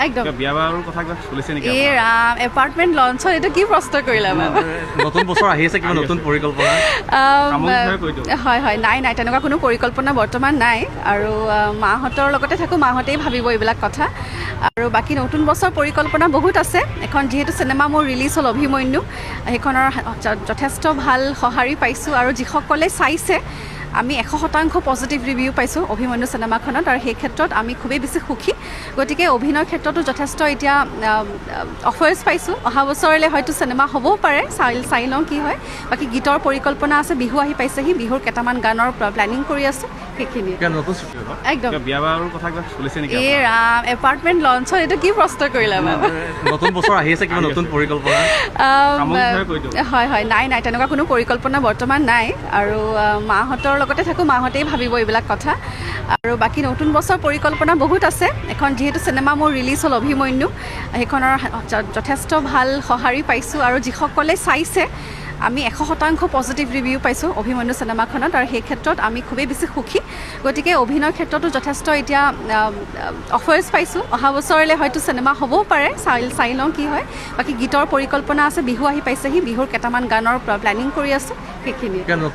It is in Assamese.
একদম বিয়া বাৰুৰ কথা কিবা চলিছে নেকি এই এপাৰ্টমেণ্ট লঞ্চত এইটো কি প্ৰশ্ন কৰিলা বাৰু নতুন বছৰ আহি আছে কিবা নতুন পৰিকল্পনা সামগ্ৰিকভাৱে কৈ দিওঁ হয় হয় নাই তেনেকুৱা কোনো পৰিকল্পনা বৰ্তমান নাই আৰু মাহঁতৰ লগতে থাকোঁ মাহঁতেই ভাবিব এইবিলাক কথা আৰু বাকী নতুন বছৰ পৰিকল্পনা বহুত আছে এখন যিহেতু চিনেমা মোৰ ৰিলিজ হ'ল অভিমন্যু সেইখনৰ যথেষ্ট ভাল সঁহাৰি পাইছোঁ আৰু যিসকলে চাইছে আমি 100% পজিটিভ ৰিভিউ পাইছোঁ অভিমন্যু চিনেমাখনত আৰু সেই ক্ষেত্ৰত আমি খুবেই বেছি সুখী গতিকে অভিনয়ৰ ক্ষেত্ৰতো যথেষ্ট এতিয়া অফাৰ্ছ পাইছোঁ অহা বছৰলৈ হয়তো চিনেমা হ'বও পাৰে চাই লওঁ কি হয় বাকী গীতৰ পৰিকল্পনা আছে বিহু আহি পাইছেহি বিহুৰ কেইটামান গানৰ প্লেনিং কৰি আছোঁ সেইখিনি নতুন ছুটি হ'ব একদম বিয়া বাৰুৰ কথা কিবা চলিছে নেকি এই এপাৰ্টমেণ্ট লঞ্চত এইটো কি প্ৰশ্ন কৰিলা বাৰু নতুন বছৰ আহি আছে কিবা নতুন পৰিকল্পনা সামগ্ৰিকভাৱে কৈ দিওঁ হয় হয় নাই তেনেকুৱা কোনো পৰিকল্পনা বৰ্তমান নাই আৰু মাহঁতৰ লগতে থাকোঁ মাহঁতেই ভাবিব এইবিলাক কথা আৰু বাকী নতুন বছৰ পৰিকল্পনা বহুত আছে এখন যিহেতু চিনেমা মোৰ ৰিলিজ হ'ল অভিমন্যু সেইখনৰ যথেষ্ট ভাল সঁহাৰি পাইছোঁ আৰু যিসকলে চাইছে আমি 100% পজিটিভ ৰিভিউ পাইছোঁ অভিমন্যু চিনেমাখনত আৰু সেই ক্ষেত্ৰত আমি খুবেই বেছি সুখী গতিকে অভিনয়ৰ ক্ষেত্ৰতো যথেষ্ট এতিয়া অফাৰ্ছ পাইছোঁ অহা বছৰলৈ হয়তো চিনেমা হ'বও পাৰে চাই লওঁ কি হয় বাকী গীতৰ পৰিকল্পনা আছে বিহু আহি পাইছেহি বিহুৰ কেইটামান গানৰ প্লেনিং কৰি আছোঁ সেইখিনি